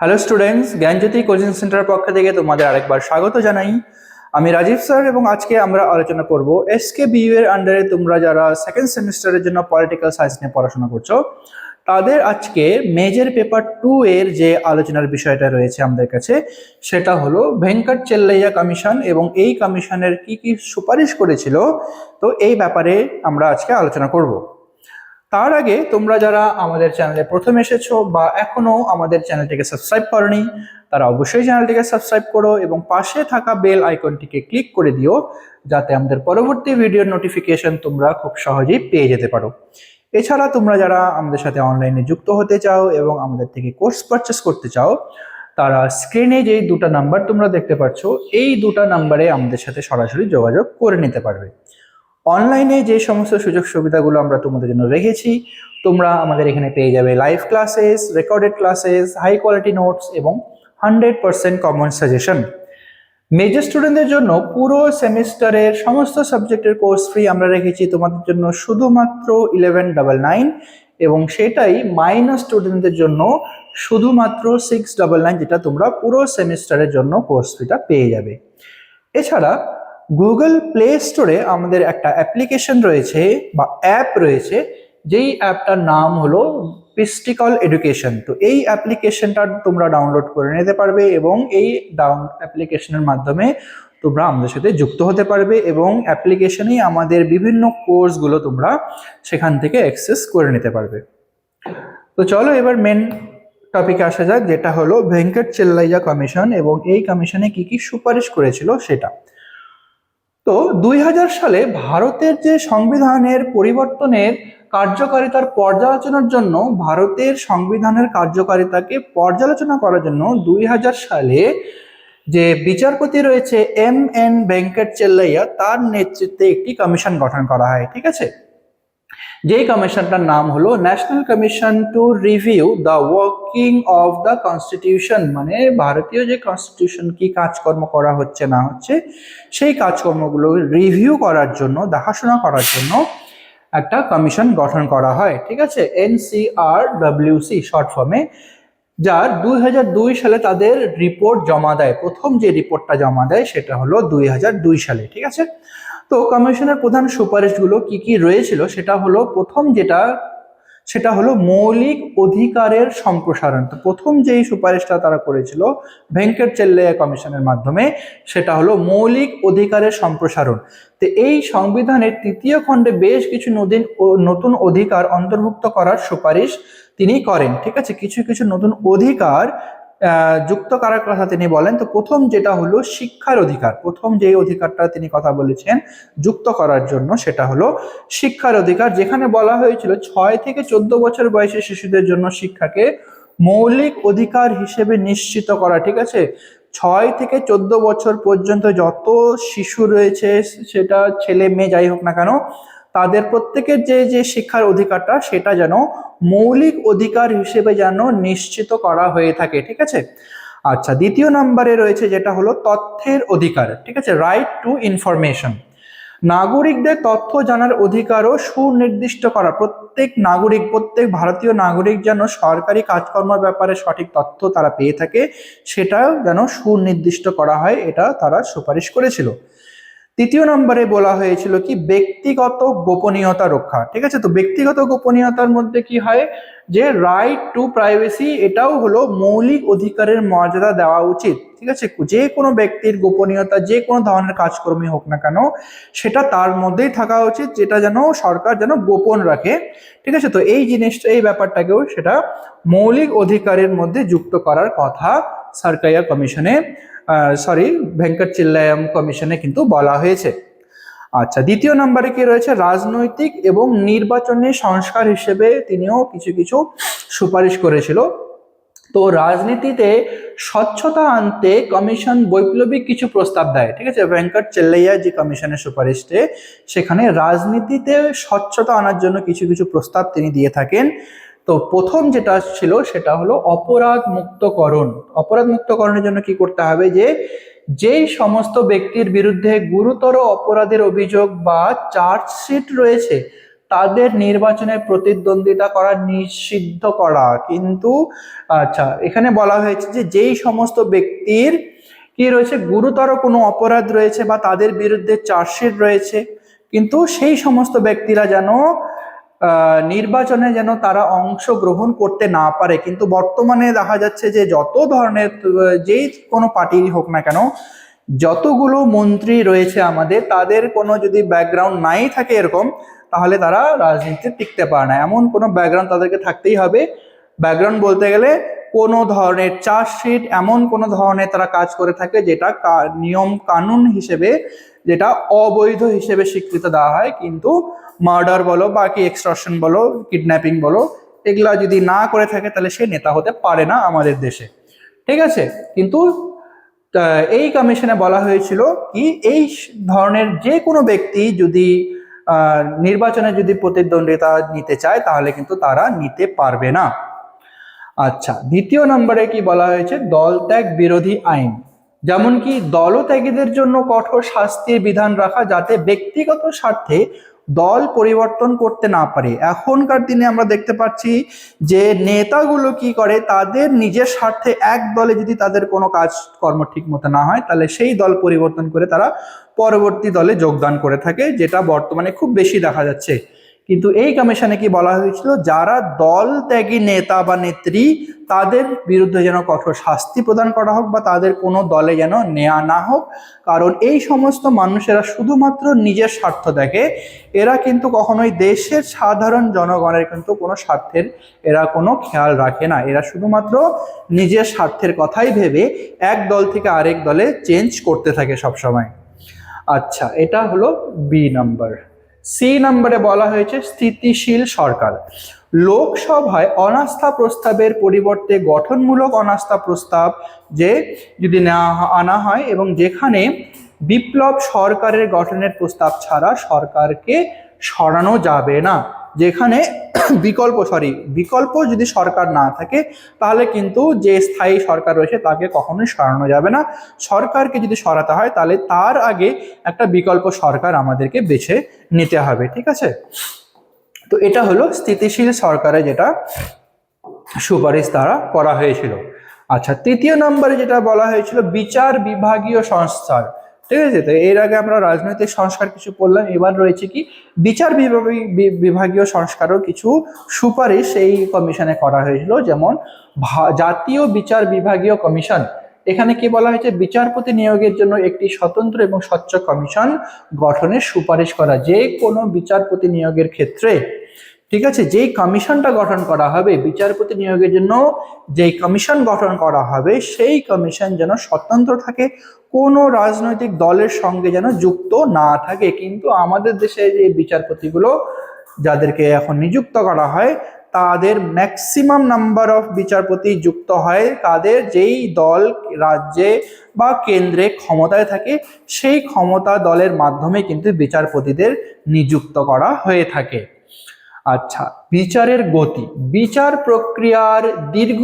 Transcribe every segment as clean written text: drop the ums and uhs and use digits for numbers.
Hello students, জ্ঞানজ্যোতি coaching centre পক্ষ থেকে তোমাদের আরেকবার স্বাগত জানাই। আমি রাজীব স্যার এবং আজকে আমরা আলোচনা করব এসকেবিইউ এর আন্ডারে তোমরা যারা সেকেন্ড সেমিস্টারের জন্য পলিটিক্যাল সায়েন্স নিয়ে পড়াশোনা করছো তাদের আজকে মেজর পেপার 2 এর যে আলোচনার বিষয়টা রয়েছে আমাদের কাছে সেটা হলো ভেঙ্কট চেল্লাইয়া কমিশন এবং এই কমিশনের কি কি সুপারিশ করেছিল। তো এই ব্যাপারে আমরা আজকে আলোচনা করব। তার আগে তোমরা যারা আমাদের চ্যানেলে প্রথম এসেছো বা এখনো আমাদের চ্যানেলটিকে সাবস্ক্রাইব করনি তারা অবশ্যই চ্যানেলটিকে সাবস্ক্রাইব করো এবং পাশে থাকা বেল আইকনটিকে ক্লিক করে দিও যাতে আমাদের পরবর্তী ভিডিওর নোটিফিকেশন তোমরা খুব সহজেই পেয়ে যেতে পারো। এছাড়া তোমরা যারা আমাদের সাথে অনলাইনে যুক্ত হতে চাও এবং আমাদের থেকে কোর্স পারচেস করতে চাও তারা স্ক্রিনে যে দুটো নাম্বার তোমরা দেখতে পাচ্ছ এই দুটো নাম্বারে আমাদের সাথে সরাসরি যোগাযোগ করে নিতে পারবে। অনলাইনে যে সমস্ত সুযোগ সুবিধাগুলো আমরা তোমাদের জন্য রেখেছি তোমরা আমাদের এখানে পেয়ে যাবে live classes, recorded classes, high quality notes এবং 100% কমন সাজেশন। মেজর স্টুডেন্টদের জন্য পুরো সেমিস্টারের সমস্ত সাবজেক্টের কোর্স ফ্রি আমরা রেখেছি তোমাদের জন্য শুধুমাত্র 1199 এবং সেটাই মাইনর স্টুডেন্টদের জন্য শুধুমাত্র 699, যেটা তোমরা পুরো সেমিস্টারের জন্য কোর্স ফ্রিটা পেয়ে যাবে। এছাড়া গুগল প্লে স্টোরে আমাদের একটা অ্যাপ্লিকেশন রয়েছে বা অ্যাপ রয়েছে, যেই অ্যাপটার নাম হলো পিস্টিকল এডুকেশন। তো এই অ্যাপ্লিকেশনটা তোমরা ডাউনলোড করে নিতে পারবে এবং এই অ্যাপ্লিকেশনের মাধ্যমে তোমরা আমাদের সাথে যুক্ত হতে পারবে এবং অ্যাপ্লিকেশনেই আমাদের বিভিন্ন কোর্সগুলো তোমরা সেখান থেকে অ্যাক্সেস করে নিতে পারবে। তো চলো এবার মেন টপিকে আসা যাক, যেটা হলো ভেঙ্কট চেল্লাইয়া কমিশন এবং এই কমিশনে কি কি সুপারিশ করেছিল সেটা। তো 2000 সালে ভারতের যে সংবিধানের পরিবর্তনের কার্যকারিতার পর্যালোচনার জন্য ভারতের সংবিধানের কার্যকারিতাকে পর্যালোচনা করার জন্য 2000 সালে যে বিচারপতি রয়েছে এম.এন. ভেঙ্কট চেল্লাইয়া তার নেতৃত্বে একটি কমিশন গঠন করা হয়। ঠিক আছে, যেই কমিশনটার নাম হলো national commission to review the working of the constitution, মানে ভারতীয় যে কনস্টিটিউশন কি কাজকর্ম করা হচ্ছে না হচ্ছে সেই কাজকর্মগুলো রিভিউ করার জন্য, দেখাশোনা করার জন্য একটা কমিশন গঠন করা হয়। ঠিক আছে, NCRWC শর্ট ফর্মে, যার 2002 সালে তাদের রিপোর্ট জমা দেয়। প্রথম যে রিপোর্টটা জমা দেয় সেটা হলো 2002 সালে। ঠিক আছে, তো কমিশনের প্রধান সুপারিশগুলো কি কি রয়েছিল সেটা হলো, প্রথম সেটা হলো মৌলিক অধিকারের সম্প্রসারণ। তো প্রথম যেই সুপারিশটা তারা করেছিল ভেঙ্কট চেল্লাইয়া কমিশনের মাধ্যমে সেটা হলো মৌলিক অধিকারের সম্প্রসারণ। তো এই সংবিধানের 3য় খণ্ডে বেশ কিছু নতুন অধিকার অন্তর্ভুক্ত করার সুপারিশ তিনি করেন। ঠিক আছে, কিছু কিছু নতুন অধিকার যুক্ত করার কথা তিনি বলেন। তো প্রথম যেটা হলো শিক্ষার অধিকার, প্রথম যে অধিকারটা তিনি কথা বলেছেন যুক্ত করার জন্য সেটা হলো শিক্ষার অধিকার, যেখানে বলা হয়েছিল 6 থেকে 14 বছর বয়সী শিশুদের জন্য শিক্ষাকে মৌলিক অধিকার হিসেবে নিশ্চিত করা। ঠিক আছে, 6 থেকে 14 বছর পর্যন্ত যত শিশু রয়েছে, সেটা ছেলে মেয়ে যাই হোক না কেন, তাদের প্রত্যেকের যে যে শিক্ষার অধিকারটা সেটা যেন মৌলিক অধিকার হিসেবে যেন নিশ্চিত করা হয়ে থাকে। ঠিক আছে, আচ্ছা, দ্বিতীয় নম্বরে রয়েছে যেটা হলো তথ্যের অধিকার। ঠিক আছে, রাইট টু ইনফরমেশন, নাগরিকদের তথ্য জানার অধিকারও সুনির্দিষ্ট করা। প্রত্যেক ভারতীয় নাগরিক যেন সরকারি কাজকর্মের ব্যাপারে সঠিক তথ্য তারা পেয়ে থাকে সেটাও যেন সুনির্দিষ্ট করা হয়, এটা তারা সুপারিশ করেছিল। তৃতীয় নম্বরে বলা হয়েছিল কি ব্যক্তিগত গোপনীয়তা রক্ষা। ঠিক আছে, তো ব্যক্তিগত গোপনীয়তার মধ্যে কি হয় যে রাইট টু প্রাইভেসি, এটাও হলো মৌলিক অধিকারের মর্যাদা দেওয়া উচিত। ঠিক আছে, যে কোনো ব্যক্তির গোপনীয়তা যে কোনো ধরনের কাজকর্মই হোক না কেন সেটা তার মধ্যেই থাকা উচিত, যেটা যেন সরকার যেন গোপন রাখে। ঠিক আছে, তো এই জিনিসটা, এই ব্যাপারটাকেও সেটা মৌলিক অধিকারের মধ্যে যুক্ত করার কথা সরকারিয়া কমিশনে ভেঙ্কট চেল্লাইয়া কমিশনে কিন্তু বলা হয়েছে। আচ্ছা, দ্বিতীয় নম্বরে কি রয়েছে রাজনৈতিক এবং নির্বাচনী সংস্কার হিসেবে তিনিও কিছু কিছু সুপারিশ করেছিল। তো রাজনীতিতে স্বচ্ছতা আনতে কমিশন বৈপ্লবিক কিছু প্রস্তাব দেয়। ঠিক আছে, ভেঙ্কট চেল্লাইয়া যে কমিশনের সুপারিশে সেখানে রাজনীতিতে স্বচ্ছতা আনার জন্য কিছু কিছু প্রস্তাব তিনি দিয়ে থাকেন। তো প্রথম যেটা ছিল সেটা হলো অপরাধ মুক্তকরণ। অপরাধ মুক্তকরণের জন্য কি করতে হবে, যেই সমস্ত ব্যক্তির বিরুদ্ধে গুরুতর অপরাধের অভিযোগ বা চার্জশিট রয়েছে তাদের নির্বাচনে প্রতিদ্বন্দ্বিতা করা নিষিদ্ধ করা। কিন্তু আচ্ছা, এখানে বলা হয়েছে যে যেই সমস্ত ব্যক্তির কি রয়েছে, গুরুতর কোনো অপরাধ রয়েছে বা তাদের বিরুদ্ধে চার্জশিট রয়েছে, কিন্তু সেই সমস্ত ব্যক্তিরা যেন নির্বাচনে যেন তারা অংশগ্রহণ করতে না পারে। কিন্তু বর্তমানে দেখা যাচ্ছে যে যত ধরনের যেই কোনো পার্টি হোক না কেন, যতগুলো মন্ত্রী রয়েছে আমাদের, তাদের কোনো যদি ব্যাকগ্রাউন্ড নাই থাকে এরকম, তাহলে তারা রাজনীতিতে টিকতে পারে না। এমন কোনো ব্যাকগ্রাউন্ড তাদেরকে থাকতেই হবে। ব্যাকগ্রাউন্ড বলতে গেলে কোনো ধরনের চার্জশিট, এমন কোনো ধরনের তারা কাজ করে থাকে যেটা নিয়ম কানুন হিসেবে, যেটা অবৈধ হিসেবে স্বীকৃত দেওয়া হয়। কিন্তু মার্ডার বলো, বাকি এক্সটর্শন বলো, কিডন্যাপিং বলো, এগুলা যদি না করে থাকে তাহলে সে নেতা হতে পারে না আমাদের দেশে। ঠিক আছে? কিন্তু এই কমিশনে বলা হয়েছিল কি, এই ধরনের যে কোনো ব্যক্তি যদি নির্বাচনে যদি প্রতিদ্বন্দ্বিতা নিতে চায় তাহলে কিন্তু তারা নিতে পারবে না। আচ্ছা, দ্বিতীয় নম্বরে কি বলা হয়েছে, দল ত্যাগ বিরোধী আইন। যেমন কি দলত্যাগীদের জন্য কঠোর শাস্তির বিধান রাখা, যাতে ব্যক্তিগত স্বার্থে দল পরিবর্তন করতে না পারে। এখনকার দিনে আমরা দেখতে পাচ্ছি যে নেতাগুলো কি করে, তাদের নিজের স্বার্থে এক দলে যদি তাদের কোনো কাজকর্ম ঠিক মতো না হয়, তাহলে সেই দল পরিবর্তন করে তারা পরবর্তী দলে যোগদান করে থাকে, যেটা বর্তমানে খুব বেশি দেখা যাচ্ছে। কিন্তু এই কমিশনে কি বলা হয়েছিল, যারা দল ত্যাগী নেতা বা নেত্রী, তাদের বিরুদ্ধে যেন কঠোর শাস্তি প্রদান করা হোক বা তাদের কোনো দলে যেন নেওয়া না হোক। কারণ এই সমস্ত মানুষেরা শুধুমাত্র নিজের স্বার্থ দেখে, এরা কিন্তু কখনোই দেশের সাধারণ জনগণের কিন্তু কোনো স্বার্থের এরা কোনো খেয়াল রাখে না। এরা শুধুমাত্র নিজের স্বার্থের কথাই ভেবে এক দল থেকে আরেক দলে চেঞ্জ করতে থাকে সবসময়। আচ্ছা, এটা হলো বি নাম্বার। সি নাম্বারে বলা হয়েছে স্থিতিশীল সরকার। লোকসভায় অনাস্থা প্রস্তাবের পরিবর্তে গঠনমূলক অনাস্থা প্রস্তাব যে যদি আনা হয়, এবং যেখানে বিপ্লব সরকারের গঠনের প্রস্তাব ছাড়া সরকারকে সরানো যাবে না। যেখানে বিকল্প যদি সরকার না থাকে, তাহলে কিন্তু যে স্থায়ী সরকার রয়েছে তাকে কখনোই সরানো যাবে না। সরকারকে যদি সরাতে হয় তাহলে তার আগে একটা বিকল্প সরকার আমাদেরকে বেছে নিতে হবে। ঠিক আছে? তো এটা হলো স্থিতিশীল সরকারে যেটা সুপারিশ দ্বারা করা হয়েছিল। আচ্ছা, তৃতীয় নম্বরে যেটা বলা হয়েছিল বিচার বিভাগীয় সংস্কার। ঠিক আছে? তো এর আগে আমরা রাজনৈতিক সংস্কার কিছু পড়লাম, এবার রয়েছে কি বিচার বিভাগীয় সংস্কারও কিছু সুপারিশ এই কমিশনে করা হয়েছিল। যেমন জাতীয় বিচার বিভাগীয় কমিশন। এখানে কি বলা হয়েছে, বিচারপতি নিয়োগের জন্য একটি স্বতন্ত্র এবং স্বচ্ছ কমিশন গঠনের সুপারিশ করা। যে কোনো বিচারপতি নিয়োগের ক্ষেত্রে, ঠিক আছে, যেই কমিশনটা গঠন করা হবে বিচারপতি নিয়োগের জন্য, যেই কমিশন গঠন করা হবে সেই কমিশন যেন স্বতন্ত্র থাকে, কোনো রাজনৈতিক দলের সঙ্গে যেন যুক্ত না থাকে। কিন্তু আমাদের দেশে যে বিচারপতিগুলো যাদেরকে এখন নিযুক্ত করা হয়, তাদের ম্যাক্সিমাম নাম্বার অফ বিচারপতি যুক্ত হয় তাদের যেই দল রাজ্যে বা কেন্দ্রে ক্ষমতায় থাকে, সেই ক্ষমতা দলের মাধ্যমে কিন্তু বিচারপতিদের নিযুক্ত করা হয়ে থাকে। আচ্ছা, বিচারের গতি। বিচার প্রক্রিয়ার দীর্ঘ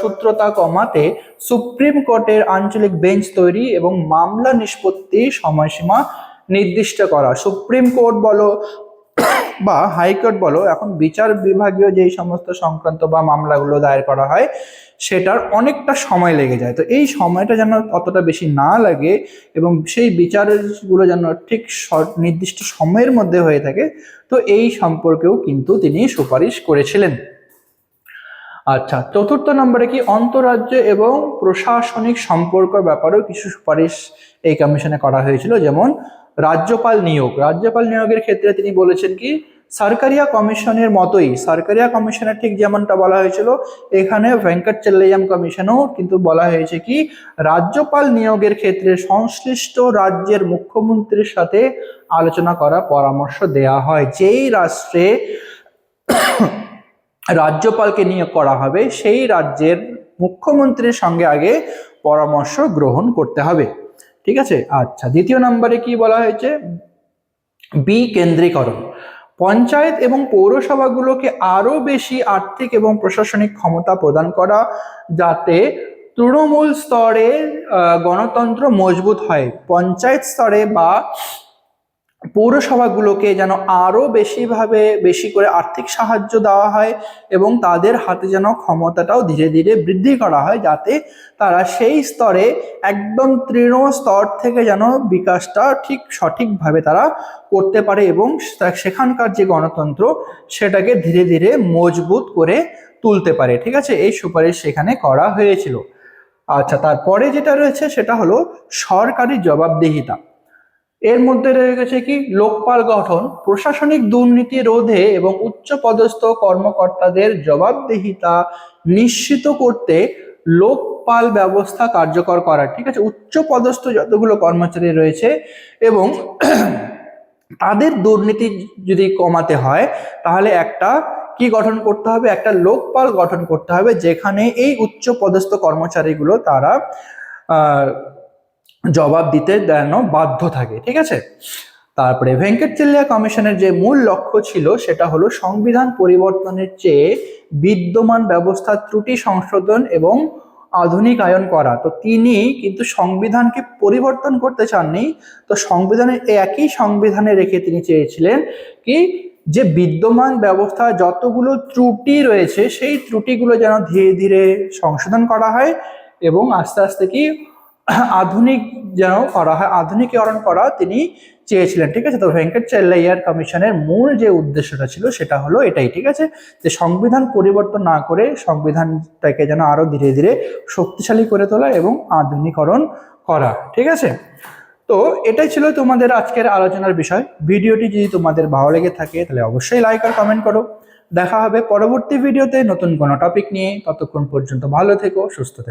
সূত্রতা কমাতে সুপ্রিম কোর্টের আঞ্চলিক বেঞ্চ তৈরি এবং মামলা নিষ্পত্তি সময়সীমা নির্দিষ্ট করা। সুপ্রিম কোর্ট বলো বা হাইকোর্ট বলো, এখন বিচার বিভাগীয় যেই সমস্ত সংক্রান্ত বা মামলাগুলো দায়ের করা হয় সেটার অনেকটা সময় লেগে যায়। তো এই সময়টা যেন অতটা বেশি না লাগে এবং সেই বিচারগুলো যেন ঠিক নির্দিষ্ট সময়ের মধ্যে হয়ে থাকে, তো এই সম্পর্কেও কিন্তু তিনি সুপারিশ করেছিলেন। আচ্ছা, চতুর্থ নম্বরে কি অন্তরাজ্য এবং প্রশাসনিক সম্পর্ক ব্যাপারেও কিছু সুপারিশ এই কমিশনে করা হয়েছিল। যেমন রাজ্যপাল নিয়োগের ক্ষেত্রে তিনি বলেছেন কি, সরকারিয়া কমিশনের মতোই, সরকারিয়া কমিশনের ঠিক যেমনটা বলা হয়েছিল, এখানে ভেঙ্কটচেল্লাইয়াম কমিশনেও কিন্তু বলা হয়েছে কি, রাজ্যপাল নিয়োগের ক্ষেত্রে সংশ্লিষ্ট রাজ্যের মুখ্যমন্ত্রীর সাথে আলোচনা করা পরামর্শ দেয়া হয়। যেই রাষ্ট্রে রাজ্যপালকে নিয়োগ করা হবে সেই রাজ্যের মুখ্যমন্ত্রীর সঙ্গে আগে পরামর্শ গ্রহণ করতে হবে। ঠিক আছে? আচ্ছা, দ্বিতীয় নম্বরে কি বলা হয়েছে, বিকেন্দ্রীকরণ। পঞ্চায়েত এবং পৌরসভাগুলোকে আরো বেশি আর্থিক এবং প্রশাসনিক ক্ষমতা প্রদান করা, যাতে তৃণমূল স্তরে গণতন্ত্র মজবুত হয়। পঞ্চায়েত স্তরে বা পৌরসভাগুলোকে যেন আরো বেশি করে আর্থিক সাহায্য দেওয়া হয় এবং তাদের হাতে যেন ক্ষমতাটাও ধীরে ধীরে বৃদ্ধি করা হয়, যাতে তারা সেই স্তরে একদম তৃণ স্তর থেকে যেন বিকাশটা সঠিকভাবে তারা করতে পারে এবং সেখানকার যে গণতন্ত্র সেটাকে ধীরে ধীরে মজবুত করে তুলতে পারে। ঠিক আছে, এই সুপারিশ সেখানে করা হয়েছিল। আচ্ছা, তারপরে যেটা রয়েছে সেটা হলো সরকারি জবাবদিহিতা। এর মধ্যে রয়ে গেছে কি লোকপাল গঠন, প্রশাসনিক দুর্নীতি রোধে এবং উচ্চপদস্থ কর্মকর্তাদের জবাবদিহিতা নিশ্চিত করতে লোকপাল ব্যবস্থা কার্যকর করা। ঠিক আছে, উচ্চপদস্থ যতগুলো কর্মচারী রয়েছে এবং তাদের দুর্নীতি যদি কমাতে হয় তাহলে একটা কি গঠন করতে হবে, একটা লোকপাল গঠন করতে হবে, যেখানে এই উচ্চপদস্থ কর্মচারীগুলো তারা জবাব দিতে যেন বাধ্য থাকে। ঠিক আছে, তারপরে ভেঙ্কট চেল্লিয়া কমিশনের যে মূল লক্ষ্য ছিল সেটা হলো সংবিধান পরিবর্তনের চেয়ে বিদ্যমান ব্যবস্থার ত্রুটি সংশোধন এবং আধুনিকায়ন করা। তো তিনি কিন্তু সংবিধানকে পরিবর্তন করতে চাননি, তো সংবিধানের একই সংবিধানে রেখে তিনি চেয়েছিলেন কি যে বিদ্যমান ব্যবস্থা যতগুলো ত্রুটি রয়েছে সেই ত্রুটিগুলো যেন ধীরে ধীরে সংশোধন করা হয় এবং আস্তে আস্তে কি আধুনিক যেন করা হয়, আধুনিকীকরণ করা তিনি চেয়েছিলেন। ঠিক আছে, তো ভেঙ্কট চেল্লাইয়ার কমিশনের মূল যে উদ্দেশ্যটা ছিল সেটা হলো এটাই। ঠিক আছে, যে সংবিধান পরিবর্তন না করে সংবিধানটাকে যেন আরো ধীরে ধীরে শক্তিশালী করে তোলা এবং আধুনিকরণ করা। ঠিক আছে, তো এটাই ছিল তোমাদের আজকের আলোচনার বিষয়। ভিডিওটি যদি তোমাদের ভালো লেগে থাকে তাহলে অবশ্যই লাইক আর কমেন্ট করো। দেখা হবে পরবর্তী ভিডিওতে নতুন কোনো টপিক নিয়ে। ততক্ষণ পর্যন্ত ভালো থেকো, সুস্থ থেকো।